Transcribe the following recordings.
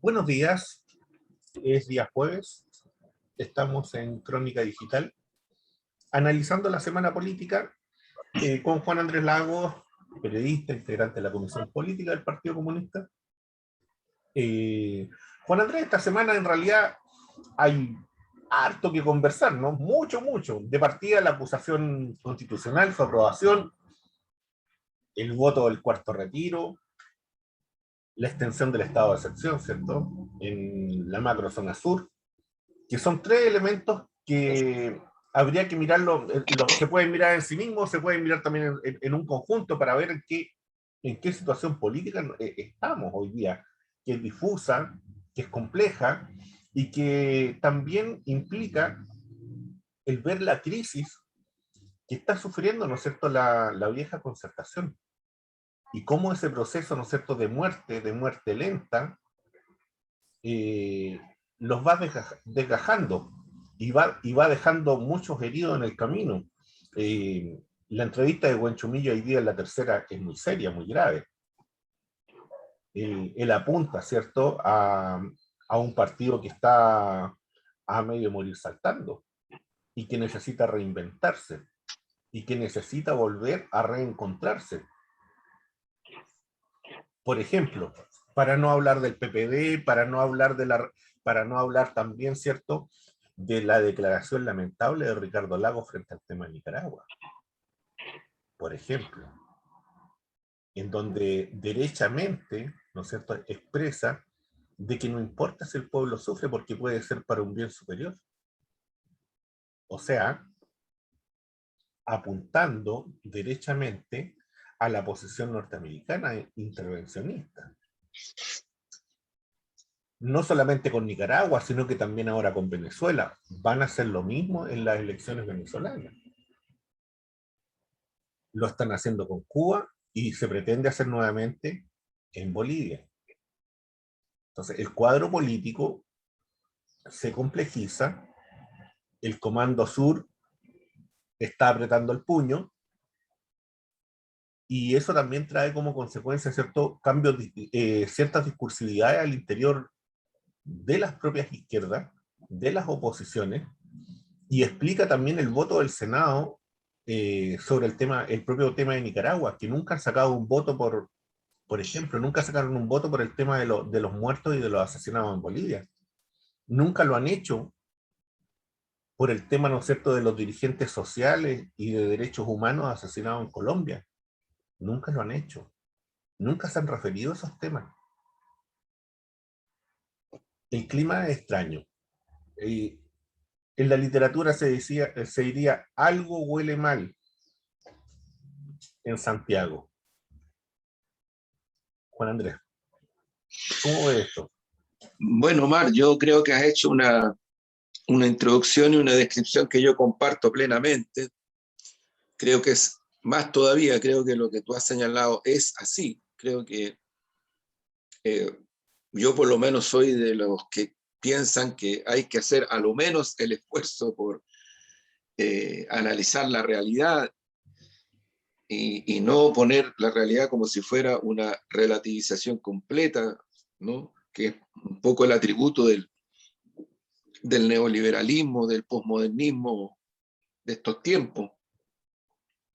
Buenos días, es día jueves, estamos en Crónica Digital, analizando la semana política con Juan Andrés Lagos, periodista, integrante de la Comisión Política del Partido Comunista. Juan Andrés, esta semana en realidad hay harto que conversar, ¿no? Mucho, mucho. De partida la acusación constitucional, su aprobación, el voto del cuarto retiro, la extensión del estado de excepción, ¿cierto? En la macrozona sur, que son tres elementos que habría que mirarlo, se pueden mirar en sí mismos, se pueden mirar también en un conjunto para ver en qué situación política estamos hoy día, que es difusa, que es compleja y que también implica el ver la crisis que está sufriendo, ¿no es cierto?, la vieja concertación y cómo ese proceso, ¿no es cierto?, de muerte lenta, los va desgajando y va dejando muchos heridos en el camino. La entrevista de Huenchumillo hoy día en La Tercera es muy seria, muy grave. Él apunta, ¿cierto?, a un partido que está a medio morir saltando y que necesita reinventarse y que necesita volver a reencontrarse. Por ejemplo, para no hablar del PPD, para no hablar también, ¿cierto?, de la declaración lamentable de Ricardo Lagos frente al tema de Nicaragua, por ejemplo, en donde derechamente, ¿no es cierto?, expresa de que no importa si el pueblo sufre porque puede ser para un bien superior. O sea, apuntando derechamente a la posición norteamericana intervencionista. No solamente con Nicaragua, sino que también ahora con Venezuela. Van a hacer lo mismo en las elecciones venezolanas. Lo están haciendo con Cuba y se pretende hacer nuevamente en Bolivia. Entonces, el cuadro político se complejiza, el Comando Sur está apretando el puño, y eso también trae como consecuencia ciertos cambios, ciertas discursividades al interior de las propias izquierdas, de las oposiciones, y explica también el voto del Senado sobre el propio tema de Nicaragua, que nunca han sacado un voto por ejemplo, nunca sacaron un voto por el tema de los muertos y de los asesinados en Bolivia. Nunca lo han hecho por el tema, ¿no es cierto?, de los dirigentes sociales y de derechos humanos asesinados en Colombia. Nunca lo han hecho. Nunca se han referido a esos temas. El clima es extraño. En la literatura se diría, algo huele mal en Santiago. Juan Andrés, ¿cómo ve esto? Bueno, Omar, yo creo que has hecho una introducción y una descripción que yo comparto plenamente. Creo que es más todavía, creo que lo que tú has señalado es así. Creo que yo por lo menos soy de los que piensan que hay que hacer a lo menos el esfuerzo por analizar la realidad y no poner la realidad como si fuera una relativización completa, ¿no? Que es un poco el atributo del neoliberalismo, del posmodernismo de estos tiempos.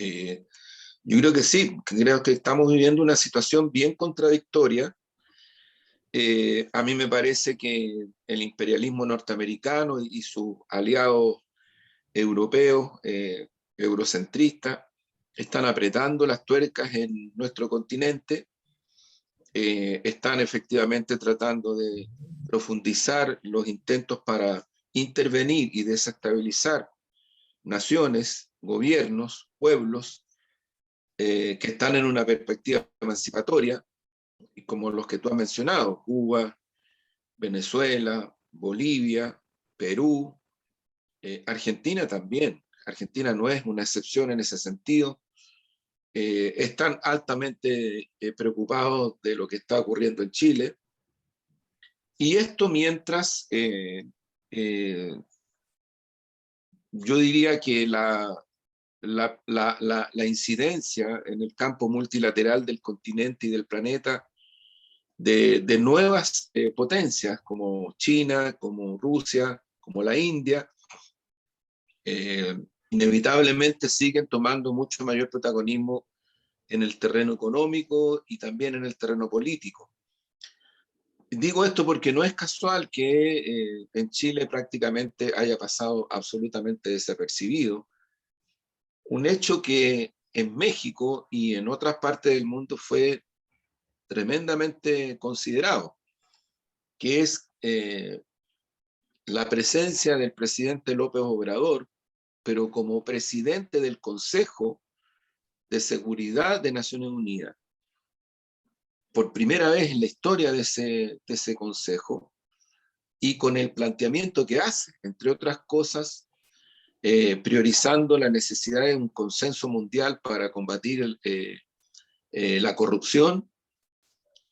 Yo creo que sí, creo que estamos viviendo una situación bien contradictoria. A mí me parece que el imperialismo norteamericano y sus aliados europeos, eurocentristas, están apretando las tuercas en nuestro continente, están efectivamente tratando de profundizar los intentos para intervenir y desestabilizar naciones, gobiernos, pueblos que están en una perspectiva emancipatoria, como los que tú has mencionado, Cuba, Venezuela, Bolivia, Perú, Argentina también. Argentina no es una excepción en ese sentido. Están altamente preocupados de lo que está ocurriendo en Chile. Y esto mientras yo diría que la incidencia en el campo multilateral del continente y del planeta de nuevas potencias como China, como Rusia, como la India, inevitablemente siguen tomando mucho mayor protagonismo en el terreno económico y también en el terreno político. Digo esto porque no es casual que en Chile prácticamente haya pasado absolutamente desapercibido. Un hecho que en México y en otras partes del mundo fue tremendamente considerado, que es la presencia del presidente López Obrador, pero como presidente del Consejo de Seguridad de Naciones Unidas. Por primera vez en la historia de ese consejo, y con el planteamiento que hace, entre otras cosas, priorizando la necesidad de un consenso mundial para combatir la corrupción,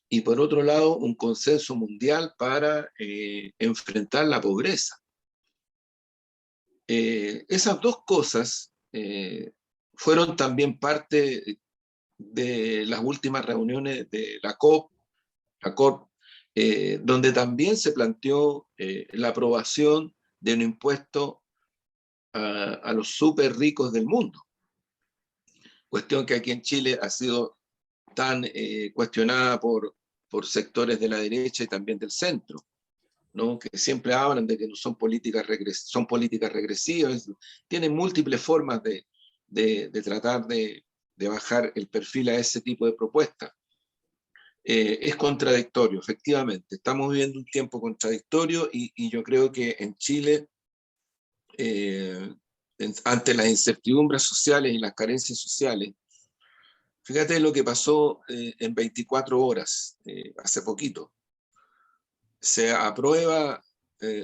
y por otro lado, un consenso mundial para enfrentar la pobreza. Esas dos cosas fueron también parte de las últimas reuniones de la COP, donde también se planteó la aprobación de un impuesto a los súper ricos del mundo. Cuestión que aquí en Chile ha sido tan cuestionada por sectores de la derecha y también del centro, ¿no? Que siempre hablan de que no son políticas regresivas, tienen múltiples formas de tratar de bajar el perfil a ese tipo de propuestas. Es contradictorio, efectivamente. Estamos viviendo un tiempo contradictorio y yo creo que en Chile, ante las incertidumbres sociales y las carencias sociales, fíjate lo que pasó en 24 horas, hace poquito. Se aprueba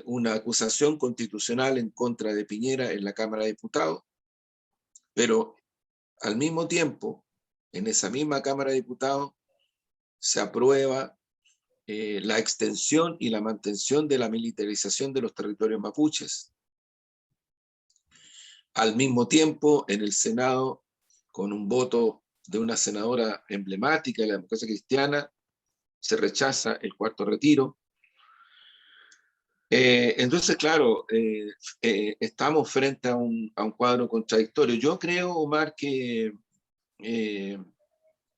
una acusación constitucional en contra de Piñera en la Cámara de Diputados, pero al mismo tiempo, en esa misma Cámara de Diputados, se aprueba la extensión y la mantención de la militarización de los territorios mapuches. Al mismo tiempo, en el Senado, con un voto de una senadora emblemática de la democracia cristiana, se rechaza el cuarto retiro. Entonces, claro, estamos frente a un cuadro contradictorio. Yo creo, Omar, que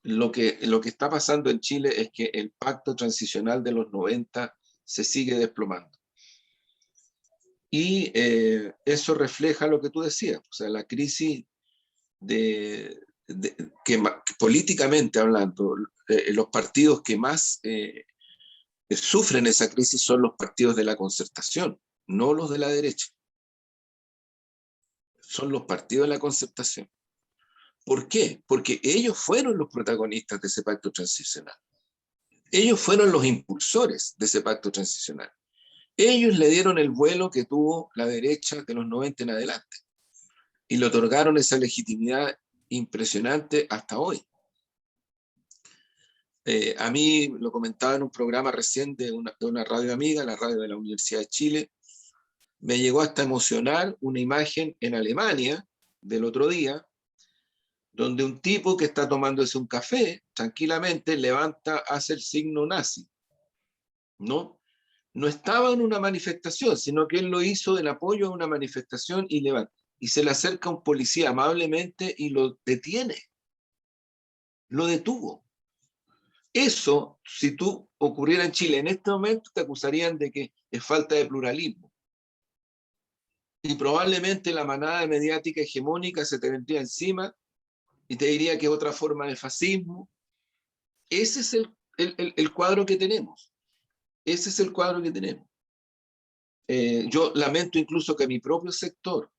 lo que está pasando en Chile es que el pacto transicional de los 90 se sigue desplomando. Y eso refleja lo que tú decías, o sea, la crisis que políticamente hablando, los partidos que más sufren esa crisis son los partidos de la concertación, no los de la derecha. Son los partidos de la concertación. ¿Por qué? Porque ellos fueron los protagonistas de ese pacto transicional. Ellos fueron los impulsores de ese pacto transicional. Ellos le dieron el vuelo que tuvo la derecha de los 90 en adelante y le otorgaron esa legitimidad impresionante hasta hoy. A mí lo comentaba en un programa recién de una radio amiga, la radio de la Universidad de Chile, me llegó hasta emocionar una imagen en Alemania del otro día, donde un tipo que está tomándose un café tranquilamente levanta, hace el signo nazi, ¿no? No estaba en una manifestación, sino que él lo hizo en apoyo a una manifestación y levanta. Y se le acerca un policía amablemente y lo detiene. Lo detuvo. Eso, si tú ocurriera en Chile en este momento, te acusarían de que es falta de pluralismo. Y probablemente la manada mediática hegemónica se te vendría encima y te diría que es otra forma de fascismo. Ese es el cuadro que tenemos. Ese es el cuadro que tenemos. Yo lamento incluso que mi propio sector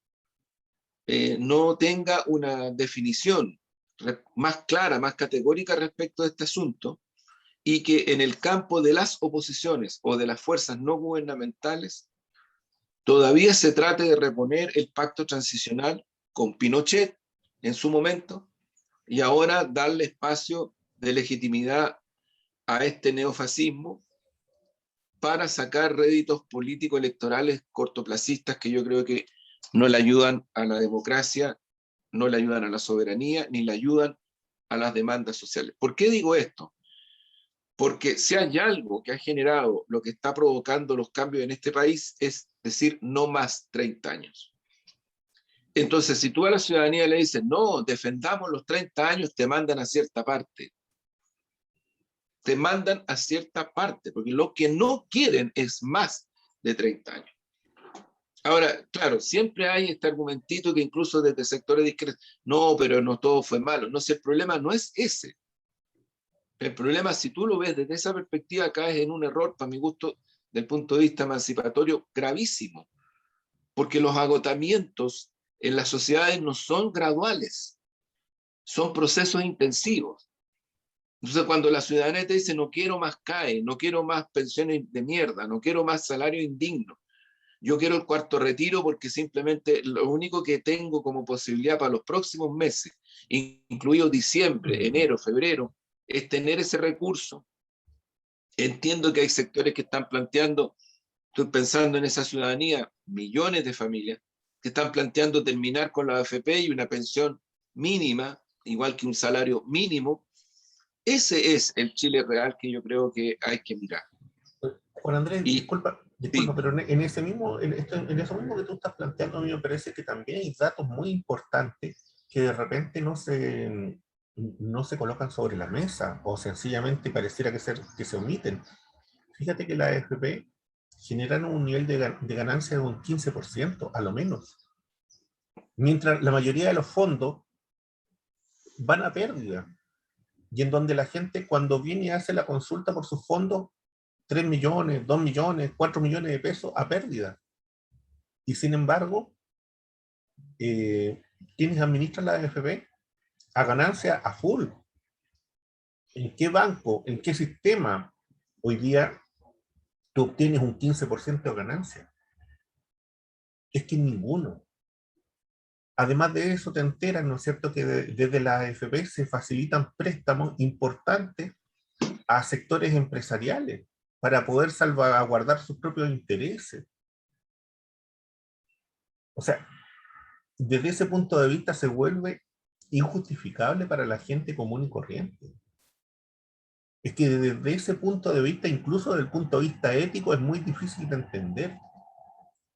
no tenga una definición más clara, más categórica respecto de este asunto, y que en el campo de las oposiciones o de las fuerzas no gubernamentales todavía se trate de reponer el pacto transicional con Pinochet en su momento y ahora darle espacio de legitimidad a este neofascismo para sacar réditos políticos electorales cortoplacistas que yo creo que no le ayudan a la democracia, no le ayudan a la soberanía, ni le ayudan a las demandas sociales. ¿Por qué digo esto? Porque si hay algo que ha generado lo que está provocando los cambios en este país, es decir, no más 30 años. Entonces, si tú a la ciudadanía le dices, no, defendamos los 30 años, te mandan a cierta parte. Te mandan a cierta parte, porque lo que no quieren es más de 30 años. Ahora, claro, siempre hay este argumentito que incluso desde sectores de izquierda, no, pero no todo fue malo. No sé, el problema no es ese. El problema, si tú lo ves desde esa perspectiva, caes en un error, para mi gusto, del punto de vista emancipatorio, gravísimo. Porque los agotamientos en las sociedades no son graduales, son procesos intensivos. Entonces, cuando la ciudadanía te dice, no quiero más CAE, no quiero más pensiones de mierda, no quiero más salario indigno, yo quiero el cuarto retiro porque simplemente lo único que tengo como posibilidad para los próximos meses, incluido diciembre, enero, febrero, es tener ese recurso. Entiendo que hay sectores que están planteando, estoy pensando en esa ciudadanía, millones de familias, que están planteando terminar con la AFP y una pensión mínima, igual que un salario mínimo. Ese es el Chile real que yo creo que hay que mirar. Juan Andrés, Y disculpa, sí, pero en ese mismo, en eso mismo que tú estás planteando, a mí me parece que también hay datos muy importantes que de repente no se colocan sobre la mesa o sencillamente pareciera que se omiten. Fíjate que la AFP generan un nivel de ganancia de un 15%, a lo menos, mientras la mayoría de los fondos van a pérdida, y en donde la gente cuando viene y hace la consulta por sus fondos, 3 millones, 2 millones, 4 millones de pesos a pérdida. Y sin embargo, quienes administran la AFP a ganancia a full. ¿En qué banco, en qué sistema hoy día tú obtienes un 15% de ganancia? Es que ninguno. Además de eso, te enteras, ¿no es cierto?, que desde la AFP se facilitan préstamos importantes a sectores empresariales para poder salvaguardar sus propios intereses. O sea, desde ese punto de vista se vuelve injustificable para la gente común y corriente. Es que desde ese punto de vista, incluso desde el punto de vista ético, es muy difícil de entender.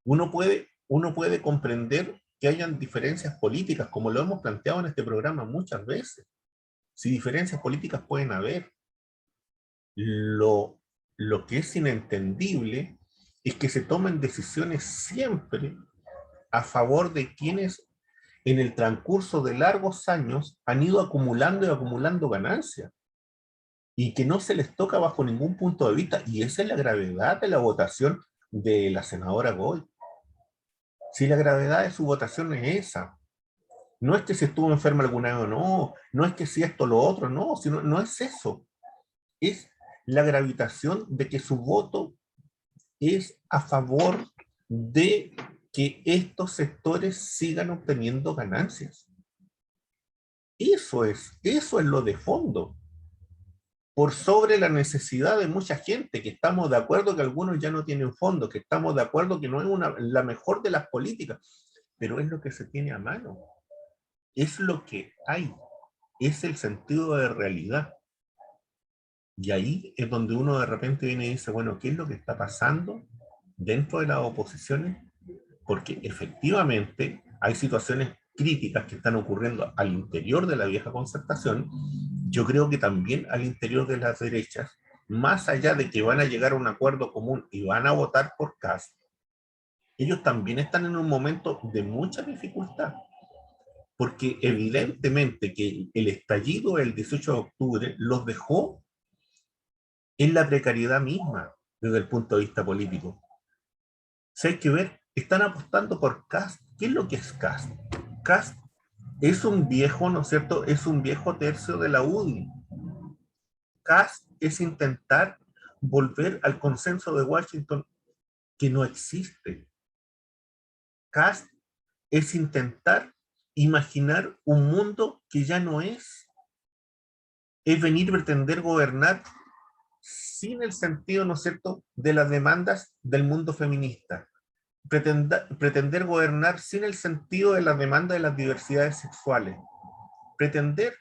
Uno puede comprender que hayan diferencias políticas, como lo hemos planteado en este programa muchas veces. Si diferencias políticas pueden haber, lo que es inentendible es que se tomen decisiones siempre a favor de quienes en el transcurso de largos años han ido acumulando y acumulando ganancias y que no se les toca bajo ningún punto de vista. Y esa es la gravedad de la votación de la senadora Goy. Si la gravedad de su votación es esa, no es que si estuvo enferma alguna vez o no, no es que si esto o lo otro, no, sino, no es eso. Es la gravitación de que su voto es a favor de que estos sectores sigan obteniendo ganancias. Eso es lo de fondo. Por sobre la necesidad de mucha gente, que estamos de acuerdo que algunos ya no tienen fondo, que estamos de acuerdo que no es la mejor de las políticas, pero es lo que se tiene a mano. Es lo que hay. Es el sentido de realidad. Y ahí es donde uno de repente viene y dice, bueno, ¿qué es lo que está pasando dentro de las oposiciones? Porque efectivamente hay situaciones críticas que están ocurriendo al interior de la vieja concertación. Yo creo que también al interior de las derechas, más allá de que van a llegar a un acuerdo común y van a votar por Kast, ellos también están en un momento de mucha dificultad, porque evidentemente que el estallido del 18 de octubre los dejó en la precariedad misma desde el punto de vista político. Si hay que ver, están apostando por Kast. ¿Qué es lo que es Kast? Kast es un viejo, ¿no es cierto? Es un viejo tercio de la UDI. Kast es intentar volver al consenso de Washington que no existe. Kast es intentar imaginar un mundo que ya no es. Es venir a pretender gobernar sin el sentido, ¿no es cierto?, de las demandas del mundo feminista. Pretender gobernar sin el sentido de las demandas de las diversidades sexuales. Pretender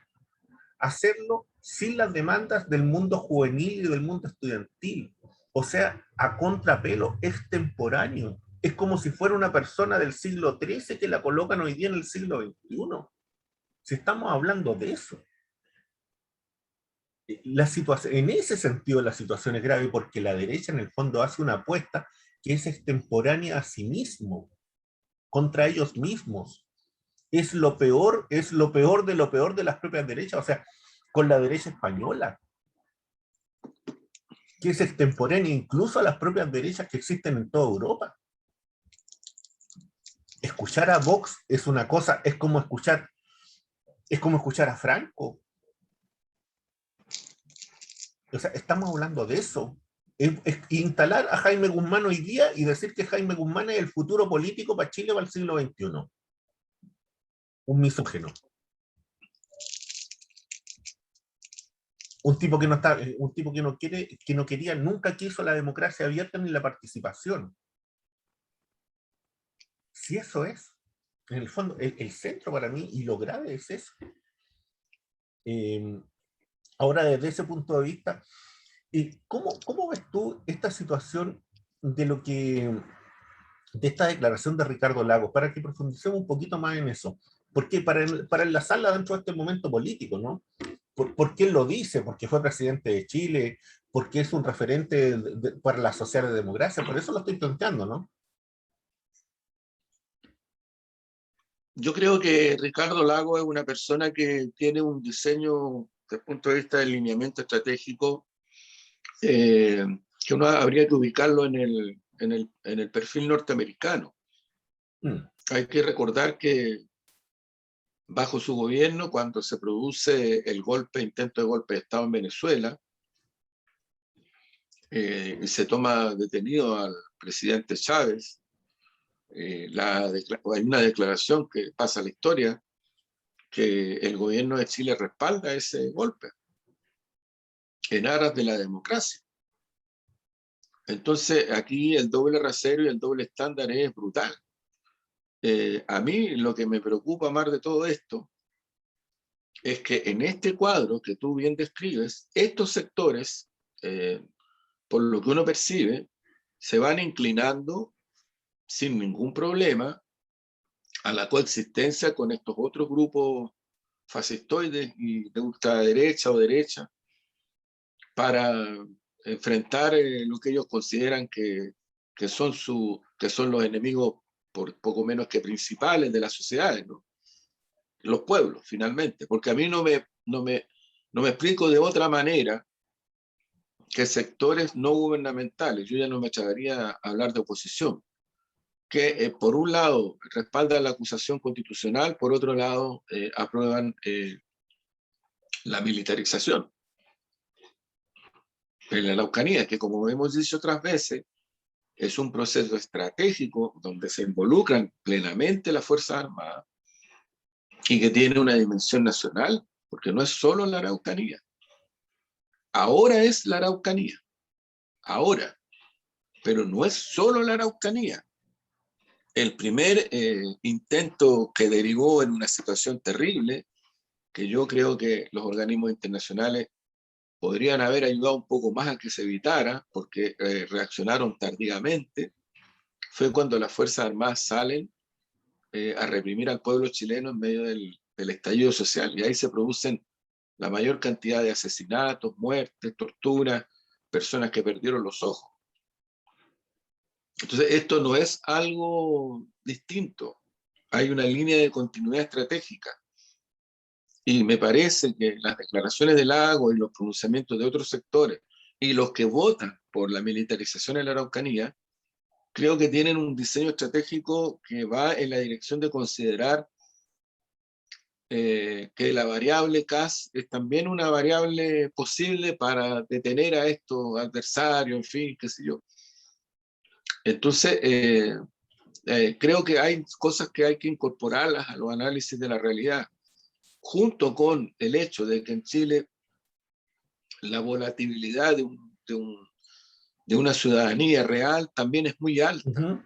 hacerlo sin las demandas del mundo juvenil y del mundo estudiantil. O sea, a contrapelo, es temporáneo. Es como si fuera una persona del siglo XIII que la colocan hoy día en el siglo XXI. Si estamos hablando de eso. La situación, en ese sentido la situación es grave porque la derecha en el fondo hace una apuesta que es extemporánea a sí mismo, contra ellos mismos. Es lo peor de lo peor de las propias derechas, o sea, con la derecha española, que es extemporánea incluso a las propias derechas que existen en toda Europa. Escuchar a Vox es una cosa, es como escuchar a Franco. O sea, estamos hablando de eso. Es instalar a Jaime Guzmán hoy día y decir que Jaime Guzmán es el futuro político para Chile para el siglo XXI. Un misógino. Un tipo que no está, un tipo que no quiere, que no quería, nunca quiso la democracia abierta ni la participación. Si eso es, en el fondo, el centro para mí, y lo grave es eso. Eh, Ahora, desde ese punto de vista, ¿cómo ves tú esta situación de lo que de esta declaración de Ricardo Lagos, para que profundicemos un poquito más en eso? Porque para enlazarla dentro de este momento político, ¿no? ¿Por qué él lo dice? Porque fue presidente de Chile, porque es un referente para la socialdemocracia, por eso lo estoy planteando, ¿no? Yo creo que Ricardo Lago es una persona que tiene un diseño desde el punto de vista del lineamiento estratégico que uno habría que ubicarlo en el perfil norteamericano. Mm. Hay que recordar que bajo su gobierno, cuando se produce el golpe, intento de golpe de Estado en Venezuela, y se toma detenido al presidente Chávez, hay una declaración que pasa a la historia, que el gobierno de Chile respalda ese golpe en aras de la democracia. Entonces, aquí el doble rasero y el doble estándar es brutal. A mí lo que me preocupa más de todo esto es que en este cuadro que tú bien describes, estos sectores, por lo que uno percibe, se van inclinando sin ningún problema a la coexistencia con estos otros grupos fascistoides y de ultraderecha o derecha para enfrentar lo que ellos consideran que son los enemigos por poco menos que principales de las sociedades, ¿no? Los pueblos, finalmente, porque a mí no me explico de otra manera que sectores no gubernamentales, yo ya no me atrevería a hablar de oposición, que por un lado respaldan la acusación constitucional, por otro lado aprueban la militarización en la Araucanía, que como hemos dicho otras veces, es un proceso estratégico donde se involucran plenamente las Fuerzas Armadas y que tiene una dimensión nacional, porque no es solo la Araucanía. Ahora es la Araucanía, ahora, pero no es solo la Araucanía. El primer intento que derivó en una situación terrible, que yo creo que los organismos internacionales podrían haber ayudado un poco más a que se evitara, porque reaccionaron tardíamente, fue cuando las Fuerzas Armadas salen a reprimir al pueblo chileno en medio del estallido social. Y ahí se producen la mayor cantidad de asesinatos, muertes, torturas, personas que perdieron los ojos. Entonces, esto no es algo distinto. Hay una línea de continuidad estratégica. Y me parece que las declaraciones del Lago y los pronunciamientos de otros sectores y los que votan por la militarización en la Araucanía, creo que tienen un diseño estratégico que va en la dirección de considerar que la variable CAS es también una variable posible para detener a estos adversarios, en fin, qué sé yo. Entonces, creo que hay cosas que hay que incorporarlas a los análisis de la realidad, junto con el hecho de que en Chile la volatilidad de una ciudadanía real también es muy alta. Uh-huh.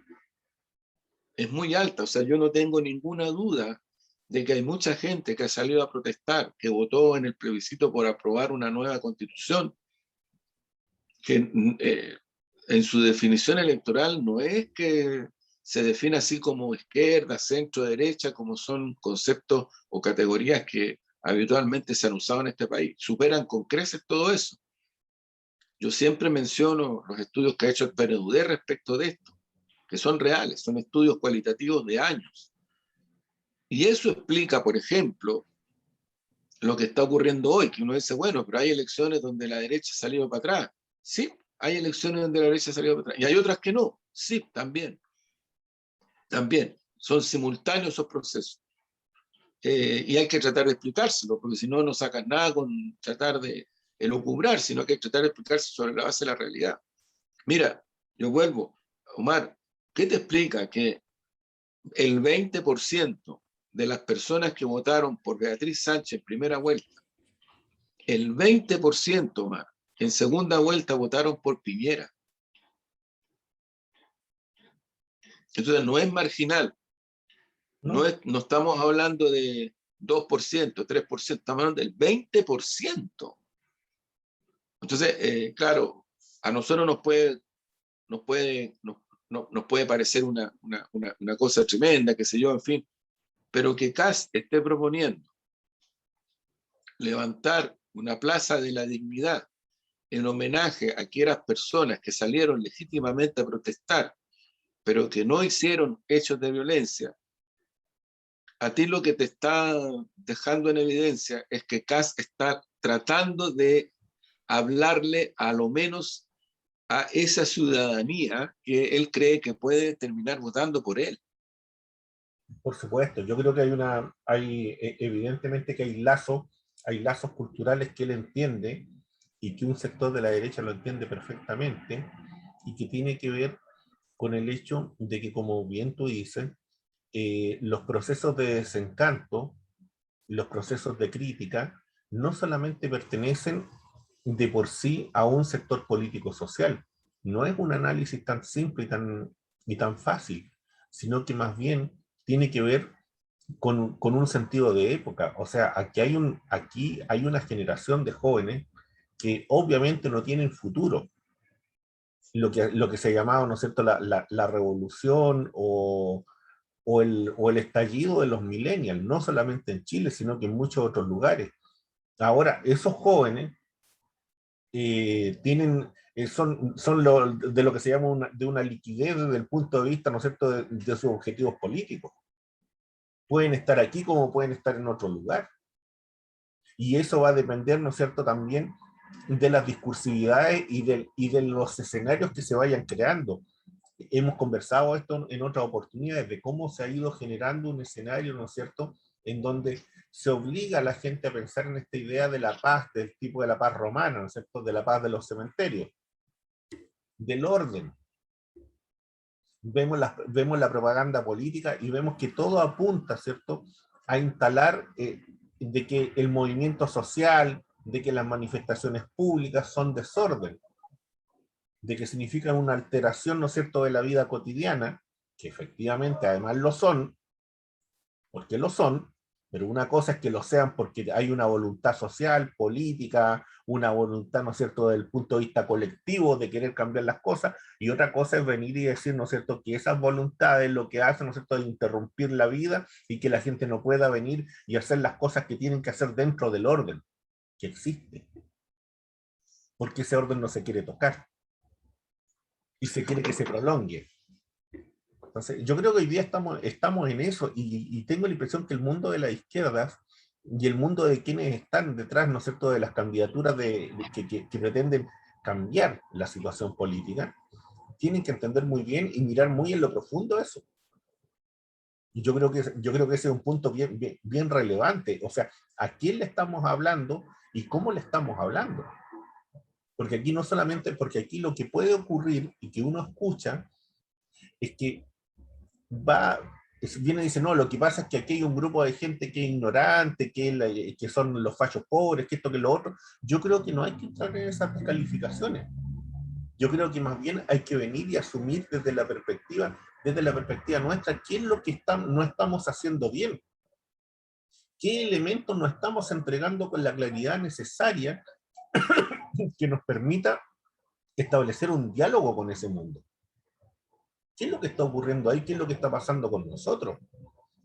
Es muy alta, o sea, yo no tengo ninguna duda de que hay mucha gente que ha salido a protestar, que votó en el plebiscito por aprobar una nueva constitución, que en su definición electoral no es que se define así como izquierda, centro, derecha, como son conceptos o categorías que habitualmente se han usado en este país. Superan con creces todo eso. Yo siempre menciono los estudios que ha hecho el PNUD respecto de esto, que son reales, son estudios cualitativos de años. Y eso explica, por ejemplo, lo que está ocurriendo hoy, que uno dice, bueno, pero hay elecciones donde la derecha ha salido para atrás. Sí, hay elecciones donde la derecha ha salido para atrás. Y hay otras que no. Sí, también. También. Son simultáneos esos procesos. Y hay que tratar de explicárselo, porque si no, no sacas nada con tratar de elucubrar, sino que hay que tratar de explicarse sobre la base de la realidad. Mira, yo vuelvo, Omar, ¿qué te explica que el 20% de las personas que votaron por Beatriz Sánchez en primera vuelta, el 20% más en segunda vuelta votaron por Piñera? Entonces no es marginal, ¿no? no estamos hablando de 2%, 3%, estamos hablando del 20%. Entonces, claro, a nosotros nos puede parecer una cosa tremenda, qué sé yo, en fin, pero que Kast esté proponiendo levantar una plaza de la dignidad en homenaje a aquellas personas que salieron legítimamente a protestar, pero que no hicieron hechos de violencia, a ti lo que te está dejando en evidencia es que Kast está tratando de hablarle a lo menos a esa ciudadanía que él cree que puede terminar votando por él. Por supuesto, yo creo que evidentemente que hay lazos culturales que él entiende y que un sector de la derecha lo entiende perfectamente y que tiene que ver con el hecho de que, como bien tú dices, los procesos de desencanto, los procesos de crítica, no solamente pertenecen de por sí a un sector político-social. No es un análisis tan simple y tan fácil, sino que más bien tiene que ver con un sentido de época. O sea, aquí hay una generación de jóvenes que obviamente no tienen futuro. Lo que se llamaba, ¿no es cierto?, la revolución o el estallido de los millennials, no solamente en Chile, sino que en muchos otros lugares. Ahora, esos jóvenes son de lo que se llama de una liquidez desde el punto de vista, ¿no es cierto?, de sus objetivos políticos. Pueden estar aquí como pueden estar en otro lugar. Y eso va a depender, ¿no es cierto?, también de las discursividades y de los escenarios que se vayan creando. Hemos conversado esto en otras oportunidades, de cómo se ha ido generando un escenario, ¿no es cierto?, en donde se obliga a la gente a pensar en esta idea de la paz, del tipo de la paz romana, ¿no es cierto?, de la paz de los cementerios, del orden. Vemos la propaganda política y vemos que todo apunta, ¿cierto?, a instalar de que el movimiento social, de que las manifestaciones públicas son desorden, de que significan una alteración, ¿no es cierto?, de la vida cotidiana, que efectivamente además lo son, porque lo son, pero una cosa es que lo sean porque hay una voluntad social, política, una voluntad, ¿no es cierto?, desde el punto de vista colectivo de querer cambiar las cosas, y otra cosa es venir y decir, ¿no es cierto?, que esas voluntades lo que hacen, ¿no es cierto?, es interrumpir la vida y que la gente no pueda venir y hacer las cosas que tienen que hacer dentro del orden que existe, porque ese orden no se quiere tocar y se quiere que se prolongue. Entonces, yo creo que hoy día estamos en eso y tengo la impresión que el mundo de las izquierdas y el mundo de quienes están detrás, ¿no es cierto?, de las candidaturas que pretenden cambiar la situación política, tienen que entender muy bien y mirar muy en lo profundo eso. Y yo creo que ese es un punto bien relevante. O sea, ¿a quién le estamos hablando y cómo le estamos hablando? Porque aquí no solamente, porque aquí lo que puede ocurrir y que uno escucha es que viene y dice, no, lo que pasa es que aquí hay un grupo de gente que es ignorante, que son los fachos pobres, que esto, que lo otro. Yo creo que no hay que entrar en esas calificaciones. Yo creo que más bien hay que venir y asumir desde la perspectiva nuestra, qué es lo que no estamos haciendo bien. ¿Qué elementos nos estamos entregando con la claridad necesaria que nos permita establecer un diálogo con ese mundo? ¿Qué es lo que está ocurriendo ahí? ¿Qué es lo que está pasando con nosotros?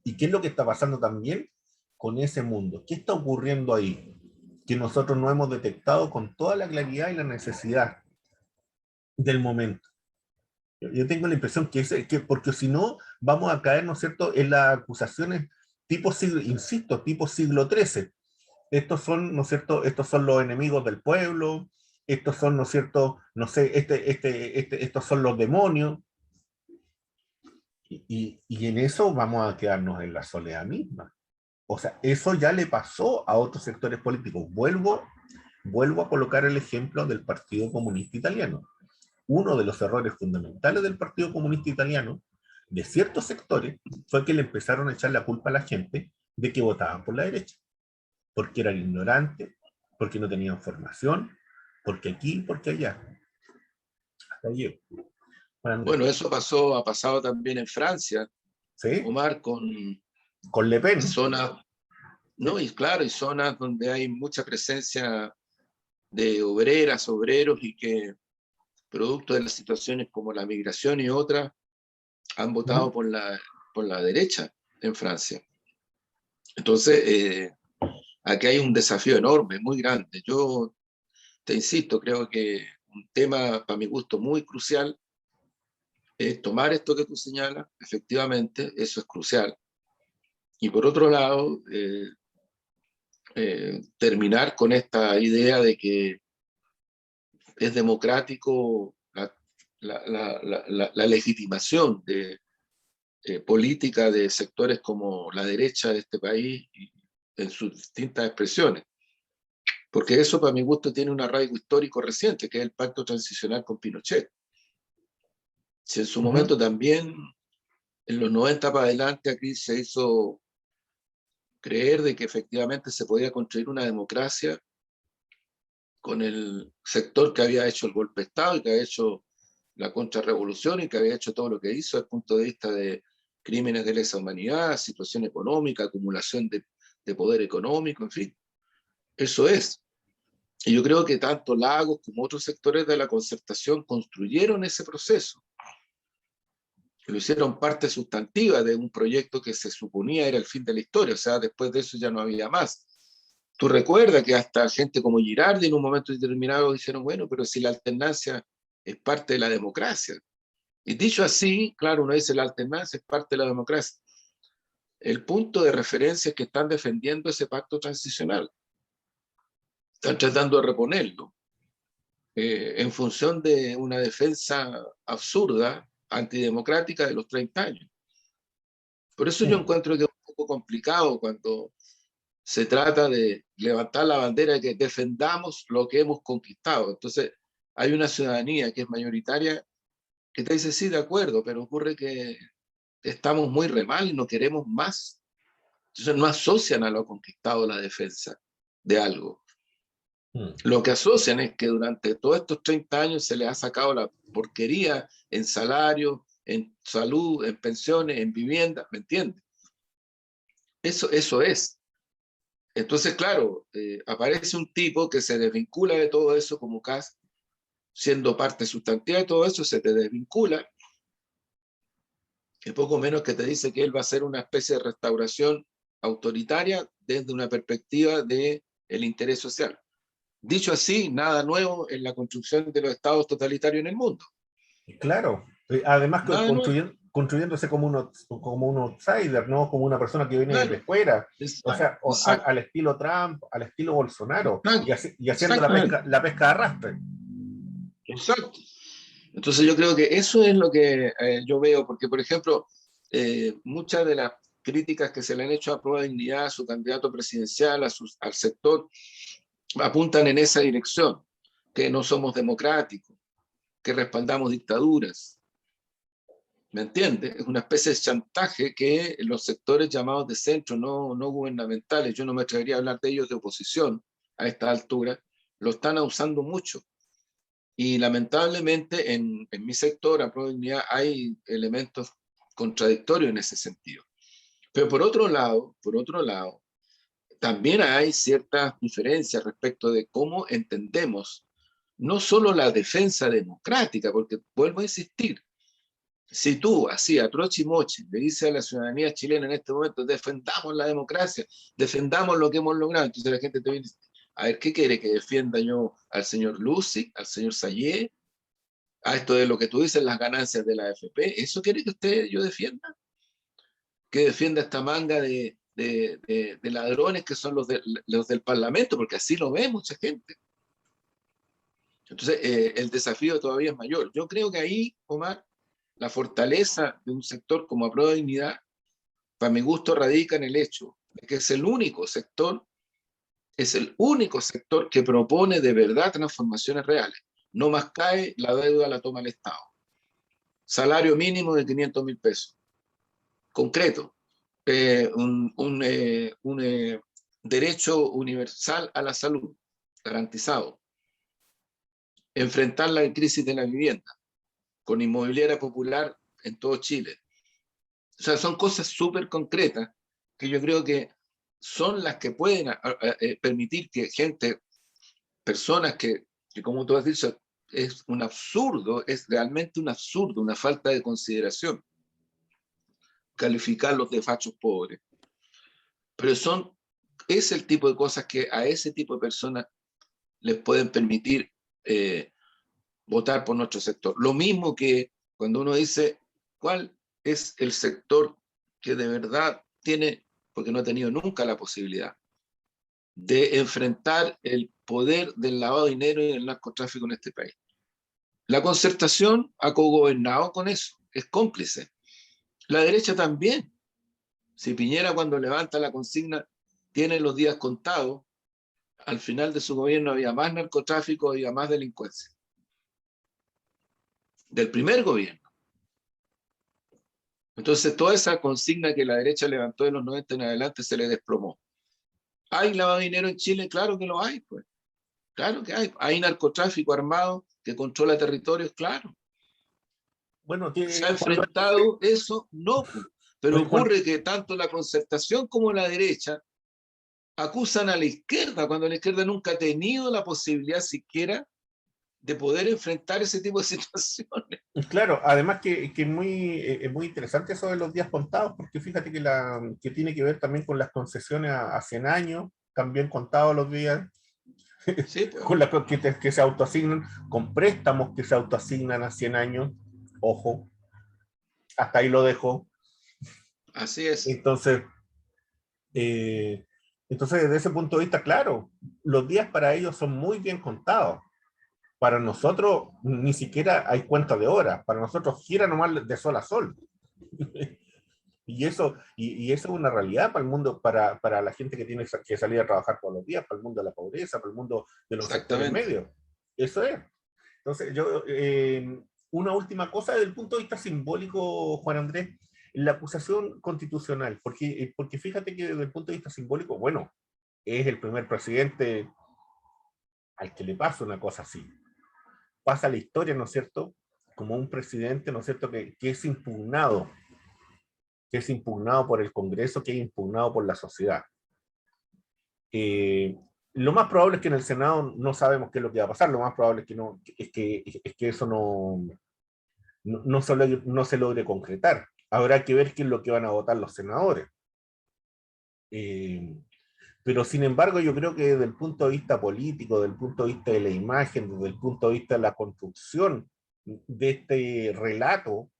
¿Y qué es lo que está pasando también con ese mundo? ¿Qué está ocurriendo ahí que nosotros no hemos detectado con toda la claridad y la necesidad del momento? Yo tengo la impresión que porque si no, vamos a caer, ¿no es cierto?, en las acusaciones tipo siglo, insisto, tipo siglo XIII. Estos son, ¿no es cierto?, estos son los enemigos del pueblo, estos son, ¿no es cierto?, no sé, estos son los demonios, y en eso vamos a quedarnos en la soledad misma. O sea, eso ya le pasó a otros sectores políticos. Vuelvo a colocar el ejemplo del Partido Comunista Italiano. Uno de los errores fundamentales del Partido Comunista Italiano, de ciertos sectores, fue que le empezaron a echar la culpa a la gente de que votaban por la derecha, porque eran ignorantes, porque no tenían formación, porque aquí, porque allá. Hasta allí. Bueno, Andrés. Bueno, eso pasó, ha pasado también en Francia, ¿Sí? Omar, con Con Le Pen. zonas, ¿no? ¿Sí? Y claro, y zonas donde hay mucha presencia de obreras, obreros, y que producto de las situaciones como la migración y otras, han votado ¿Mm? por la derecha en Francia. Entonces, aquí hay un desafío enorme, muy grande. Yo te insisto, creo que un tema, para mi gusto, muy crucial es tomar esto que tú señalas, efectivamente, eso es crucial. Y por otro lado, terminar con esta idea de que es democrático la legitimación de política de sectores como la derecha de este país y en sus distintas expresiones. Porque eso, para mi gusto, tiene un arraigo histórico reciente, que es el pacto transicional con Pinochet. Si en su Uh -huh. momento también, en los 90 para adelante, aquí se hizo creer de que efectivamente se podía construir una democracia con el sector que había hecho el golpe de Estado y que había hecho la contrarrevolución y que había hecho todo lo que hizo desde el punto de vista de crímenes de lesa humanidad, situación económica, acumulación de poder económico, en fin. Eso es. Y yo creo que tanto Lagos como otros sectores de la concertación construyeron ese proceso. Lo hicieron parte sustantiva de un proyecto que se suponía era el fin de la historia. O sea, después de eso ya no había más. Tú recuerdas que hasta gente como Girardi en un momento determinado dijeron, bueno, pero si la alternancia es parte de la democracia. Y dicho así, claro, uno dice la alternancia es parte de la democracia. El punto de referencia es que están defendiendo ese pacto transicional. Están tratando de reponerlo en función de una defensa absurda, antidemocrática de los 30 años. Por eso yo encuentro que es un poco complicado cuando se trata de levantar la bandera de que defendamos lo que hemos conquistado. Entonces, hay una ciudadanía que es mayoritaria que te dice, sí, de acuerdo, pero ocurre que estamos muy re mal y no queremos más. Entonces, no asocian a lo conquistado la defensa de algo. Lo que asocian es que durante todos estos 30 años se les ha sacado la porquería en salario, en salud, en pensiones, en vivienda, ¿me entiendes? Eso es. Entonces, claro, aparece un tipo que se desvincula de todo eso como Kass, siendo parte sustantiva de todo eso, se te desvincula, y poco menos que te dice que él va a hacer una especie de restauración autoritaria desde una perspectiva del interés social. Dicho así, nada nuevo en la construcción de los estados totalitarios en el mundo. Claro, además que Nada nuevo. construyéndose como un outsider, ¿no? Como una persona que viene de Claro. fuera, o Exacto. sea, Exacto. al estilo Trump, al estilo Bolsonaro, y haciendo Exactamente. la pesca de arrastre. Exacto. Entonces yo creo que eso es lo que yo veo, porque por ejemplo, muchas de las críticas que se le han hecho a Prueba de Dignidad, a su candidato presidencial, al sector, apuntan en esa dirección, que no somos democráticos, que respaldamos dictaduras. ¿Me entiendes? Es una especie de chantaje que los sectores llamados de centro, no gubernamentales, yo no me atrevería a hablar de ellos de oposición a esta altura, lo están usando mucho. Y lamentablemente en mi sector, a Prueba de Dignidad, hay elementos contradictorios en ese sentido. Pero por otro lado, también hay ciertas diferencias respecto de cómo entendemos no solo la defensa democrática, porque vuelvo a insistir, si tú, así, a troche y moche, le dices a la ciudadanía chilena en este momento, defendamos la democracia, defendamos lo que hemos logrado, entonces la gente te viene, a ver, ¿qué quiere que defienda yo al señor Lucy, al señor Sayé, a esto de lo que tú dices, las ganancias de la AFP? ¿Eso quiere que yo defienda? ¿Que defienda esta manga de ladrones que son los del Parlamento? Porque así lo ve mucha gente. Entonces, el desafío todavía es mayor. Yo creo que ahí, Omar, la fortaleza de un sector como Aprueba Dignidad, para mi gusto, radica en el hecho de que es el único sector que propone de verdad transformaciones reales. No más cae, la deuda la toma el Estado. Salario mínimo de 500.000 pesos. Concreto. Un derecho universal a la salud, garantizado. Enfrentar la crisis de la vivienda con inmobiliaria popular en todo Chile. O sea, son cosas súper concretas que yo creo que son las que pueden permitir que personas que como tú has dicho, es un absurdo, es realmente un absurdo, una falta de consideración, calificarlos de fachos pobres. Pero es el tipo de cosas que a ese tipo de personas les pueden permitir votar por nuestro sector. Lo mismo que cuando uno dice, ¿cuál es el sector que de verdad tiene, porque no ha tenido nunca la posibilidad, de enfrentar el poder del lavado de dinero y el narcotráfico en este país? La Concertación ha cogobernado con eso, es cómplice. La derecha también. Si Piñera, cuando levanta la consigna, tiene los días contados, al final de su gobierno había más narcotráfico, había más delincuencia. Del primer gobierno. Entonces, toda esa consigna que la derecha levantó de los 90 en adelante se le desplomó. ¿Hay lavado de dinero en Chile? Claro que lo hay, pues. Claro que hay. ¿Hay narcotráfico armado que controla territorios? Claro. Bueno, ¿Se ha enfrentado eso? No. Pero ocurre que tanto la Concertación como la derecha acusan a la izquierda, cuando la izquierda nunca ha tenido la posibilidad siquiera de poder enfrentar ese tipo de situaciones. claro, además que es muy interesante eso de los días contados, porque fíjate que tiene que ver también con las concesiones a 100 años, también contados los días, Sí, pues. con las que se autoasignan, con préstamos que se autoasignan a 100 años, ojo, hasta ahí lo dejo. Así es. Entonces, eh, entonces, desde ese punto de vista, claro, los días para ellos son muy bien contados. Para nosotros ni siquiera hay cuenta de horas, para nosotros gira nomás de sol a sol. Y eso es una realidad para el mundo, para la gente que tiene que salir a trabajar todos los días, para el mundo de la pobreza, para el mundo de los sectores Exactamente. medios. Eso es. Entonces, una última cosa desde el punto de vista simbólico, Juan Andrés, la acusación constitucional, porque fíjate que desde el punto de vista simbólico, bueno, es el primer presidente al que le pasa una cosa así. Pasa la historia, ¿no es cierto?, como un presidente, ¿no es cierto?, que es impugnado por el Congreso, que es impugnado por la sociedad. Eh, lo más probable es que en el Senado no sabemos qué es lo que va a pasar, lo más probable es que, no, es que eso no se logre concretar. Habrá que ver qué es lo que van a votar los senadores. Eh, pero sin embargo, yo creo que desde el punto de vista político, desde el punto de vista de la imagen, desde el punto de vista de la construcción de este relato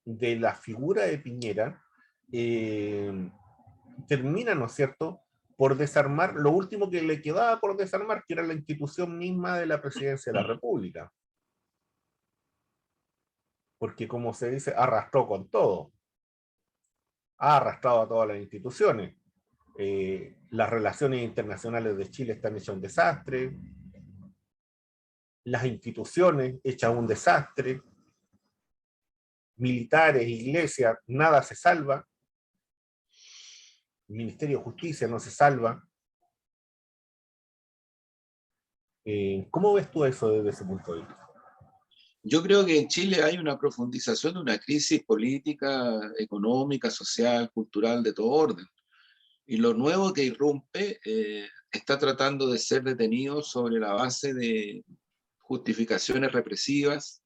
de la figura de Piñera, termina, ¿no es cierto?, por desarmar lo último que le quedaba por desarmar, que era la institución misma de la presidencia de la República. Porque, como se dice, arrastró con todo. Ha arrastrado a todas las instituciones. Las relaciones internacionales de Chile están hechas un desastre. Las instituciones hechas un desastre. Militares, iglesias, nada se salva. El Ministerio de Justicia no se salva. ¿Cómo ves tú eso desde ese punto de vista? Yo creo que en Chile hay una profundización de una crisis política, económica, social, cultural, de todo orden. Y lo nuevo que irrumpe está tratando de ser detenido sobre la base de justificaciones represivas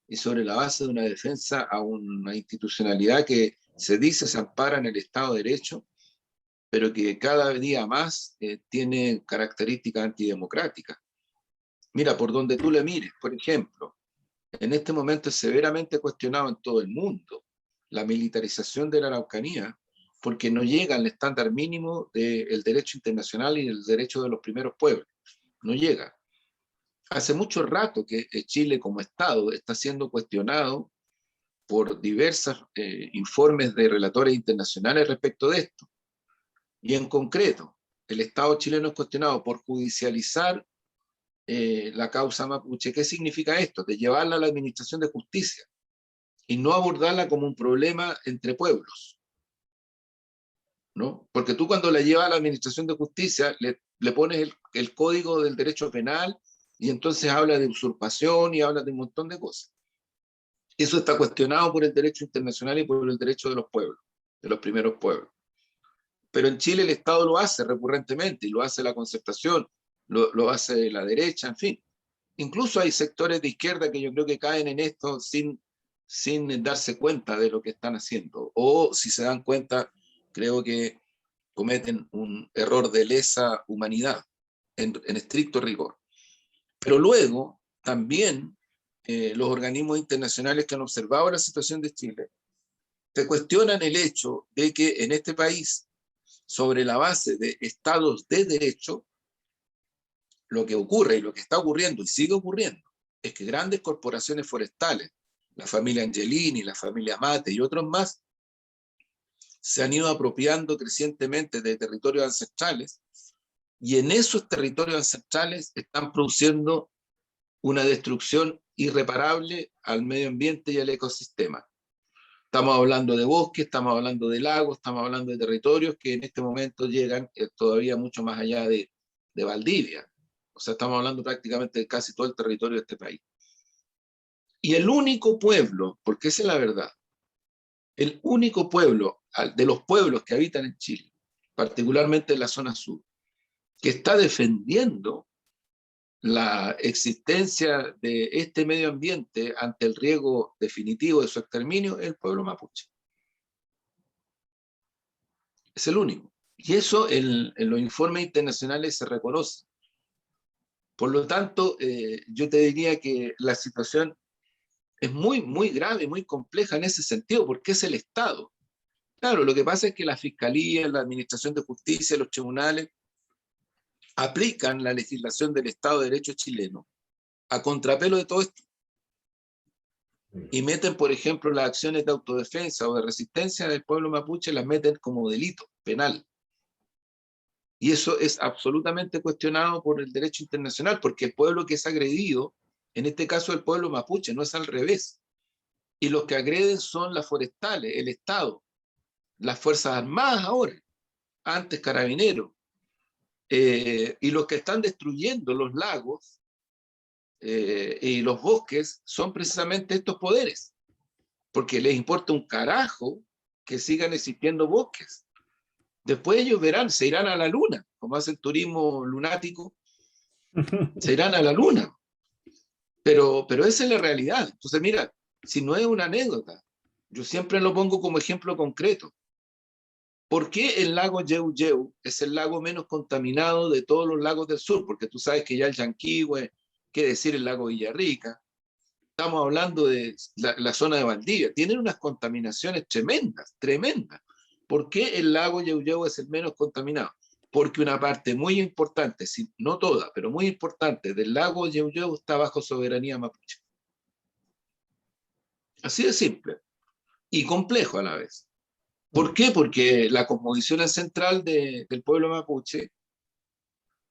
y sobre la base de una defensa a una institucionalidad que se dice se ampara en el Estado de Derecho, pero que cada día más tiene características antidemocráticas. Mira, por donde tú le mires, por ejemplo, en este momento es severamente cuestionado en todo el mundo la militarización de la Araucanía, porque no llega al estándar mínimo del derecho internacional y el derecho de los primeros pueblos. No llega. Hace mucho rato que Chile como Estado está siendo cuestionado por diversos informes de relatores internacionales respecto de esto. Y en concreto, el Estado chileno es cuestionado por judicializar la causa mapuche. ¿Qué significa esto? De llevarla a la administración de justicia y no abordarla como un problema entre pueblos, ¿no? Porque tú cuando la llevas a la administración de justicia le pones el código del derecho penal y entonces habla de usurpación y habla de un montón de cosas. Eso está cuestionado por el derecho internacional y por el derecho de los pueblos, de los primeros pueblos. Pero en Chile el Estado lo hace recurrentemente, y lo hace la Concertación, lo hace la derecha, en fin. Incluso hay sectores de izquierda que yo creo que caen en esto sin darse cuenta de lo que están haciendo. O si se dan cuenta, creo que cometen un error de lesa humanidad, en estricto rigor. Pero luego, también, los organismos internacionales que han observado la situación de Chile te cuestionan el hecho de que en este país, sobre la base de estados de derecho, lo que ocurre y lo que está ocurriendo y sigue ocurriendo es que grandes corporaciones forestales, la familia Angelini, la familia Mate y otros más, se han ido apropiando crecientemente de territorios ancestrales y en esos territorios ancestrales están produciendo una destrucción irreparable al medio ambiente y al ecosistema. Estamos hablando de bosques, estamos hablando de lagos, estamos hablando de territorios que en este momento llegan todavía mucho más allá de Valdivia. O sea, estamos hablando prácticamente de casi todo el territorio de este país. Y el único pueblo, porque esa es la verdad, el único pueblo de los pueblos que habitan en Chile, particularmente en la zona sur, que está defendiendo la existencia de este medio ambiente ante el riesgo definitivo de su exterminio, es el pueblo mapuche. Es el único. Y eso en los informes internacionales se reconoce. Por lo tanto, yo te diría que la situación es muy, muy grave, muy compleja en ese sentido, porque es el Estado. Claro, lo que pasa es que la Fiscalía, la Administración de Justicia, los tribunales aplican la legislación del Estado de Derecho chileno a contrapelo de todo esto. Y meten, por ejemplo, las acciones de autodefensa o de resistencia del pueblo mapuche, las meten como delito penal. Y eso es absolutamente cuestionado por el derecho internacional, porque el pueblo que es agredido, en este caso el pueblo mapuche, no es al revés. Y los que agreden son las forestales, el Estado, las Fuerzas Armadas ahora, antes Carabineros. Y los que están destruyendo los lagos y los bosques son precisamente estos poderes, porque les importa un carajo que sigan existiendo bosques. Después ellos verán, se irán a la luna, como hacen turismo lunático, se irán a la luna. Pero esa es la realidad. Entonces, mira, si no es una anécdota, yo siempre lo pongo como ejemplo concreto. ¿Por qué el lago Yeu Yeu es el lago menos contaminado de todos los lagos del sur? Porque tú sabes que ya el Yanquihue, qué decir el lago Villarrica, estamos hablando de la zona de Valdivia, tienen unas contaminaciones tremendas, tremendas. ¿Por qué el lago Yeu Yeu es el menos contaminado? Porque una parte muy importante, no toda, pero muy importante del lago Yeu Yeu está bajo soberanía mapuche. Así de simple y complejo a la vez. ¿Por qué? Porque la cosmovisión central del pueblo mapuche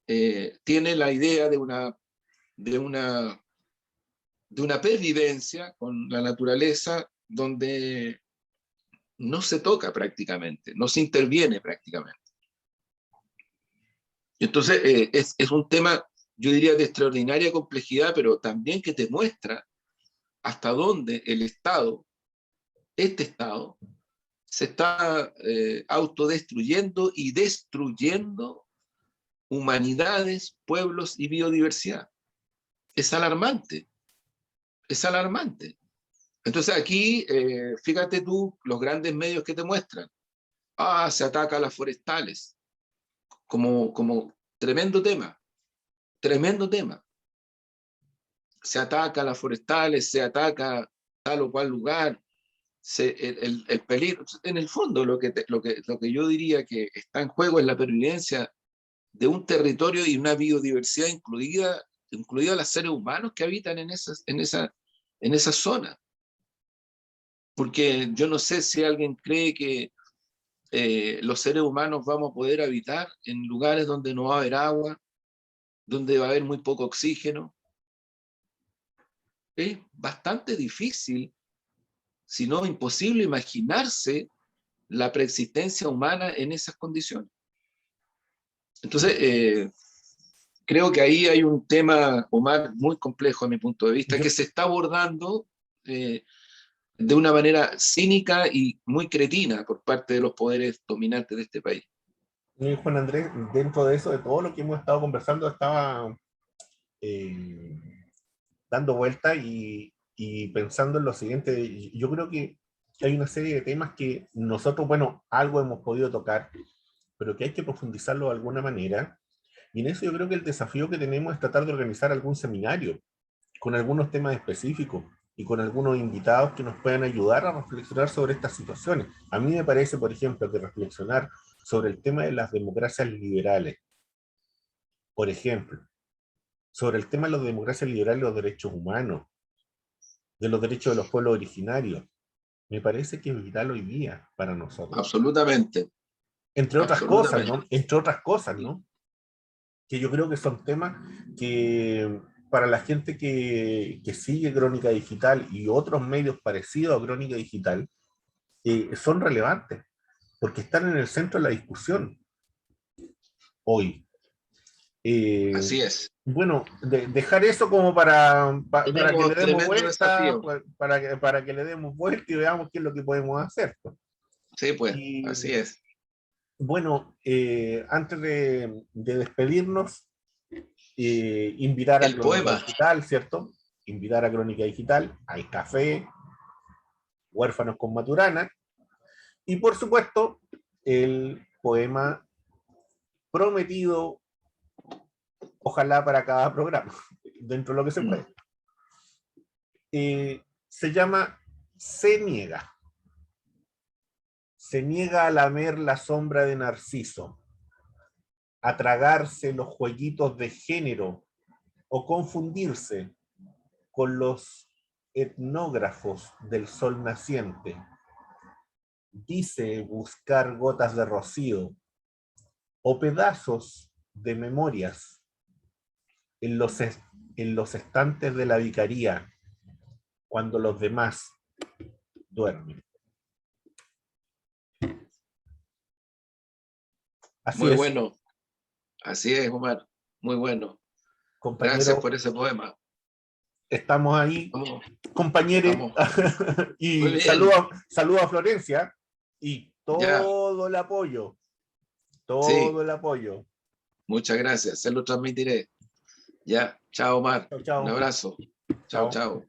tiene la idea de una pervivencia con la naturaleza donde no se toca prácticamente, no se interviene prácticamente. Entonces, es un tema, yo diría, de extraordinaria complejidad, pero también que te muestra hasta dónde el Estado, este Estado, se está autodestruyendo y destruyendo humanidades, pueblos y biodiversidad. Es alarmante, es alarmante. Entonces aquí, fíjate tú, los grandes medios que te muestran, se ataca a las forestales, como tremendo tema, tremendo tema. Se ataca a las forestales, se ataca tal o cual lugar, el peligro. En el fondo, lo que yo diría que está en juego es la pervivencia de un territorio y una biodiversidad incluida los seres humanos que habitan en esa zona. Porque yo no sé si alguien cree que los seres humanos vamos a poder habitar en lugares donde no va a haber agua, donde va a haber muy poco oxígeno. Es bastante difícil, si no imposible, imaginarse la preexistencia humana en esas condiciones. Entonces, creo que ahí hay un tema, Omar, muy complejo a mi punto de vista, que se está abordando de una manera cínica y muy cretina por parte de los poderes dominantes de este país. Juan Andrés, dentro de eso, de todo lo que hemos estado conversando, estaba dando vuelta y pensando en lo siguiente. Yo creo que hay una serie de temas que nosotros, bueno, algo hemos podido tocar, pero que hay que profundizarlo de alguna manera. Y en eso yo creo que el desafío que tenemos es tratar de organizar algún seminario con algunos temas específicos y con algunos invitados que nos puedan ayudar a reflexionar sobre estas situaciones. A mí me parece, por ejemplo, que reflexionar sobre el tema de las democracias liberales, por ejemplo, sobre el tema de las democracias liberales y los derechos humanos, de los derechos de los pueblos originarios, me parece que es vital hoy día para nosotros. Absolutamente. Entre otras cosas, ¿no? Entre otras cosas, ¿no? Que yo creo que son temas que para la gente que sigue Crónica Digital y otros medios parecidos a Crónica Digital, son relevantes, porque están en el centro de la discusión hoy. Así es. Bueno, dejar eso como para que le demos Tremendo vuelta, desafío. para que le demos vuelta y veamos qué es lo que podemos hacer. Sí, pues, Y así es. bueno, antes de despedirnos, invitar a El Crónica poema. Digital, ¿cierto? Invitar a Crónica Digital, hay café, Huérfanos con Maturana, y por supuesto, el poema prometido, ojalá para cada programa, dentro de lo que se puede. Se llama Se niega. Se niega a lamer la sombra de Narciso, a tragarse los jueguitos de género o confundirse con los etnógrafos del sol naciente. Dice buscar gotas de rocío o pedazos de memorias en los estantes de la vicaría cuando los demás duermen. Así Muy es, bueno. Así es, Omar. Muy bueno. Gracias compañero, por ese poema. estamos ahí, Vamos, compañeros, vamos. Muy y bien. saludo a Florencia y Ya, todo el apoyo, todo sí. el apoyo. Muchas gracias. Se lo transmitiré. Ya. Chao, Omar. Chao, Un chao, abrazo. Chao, chao. chao.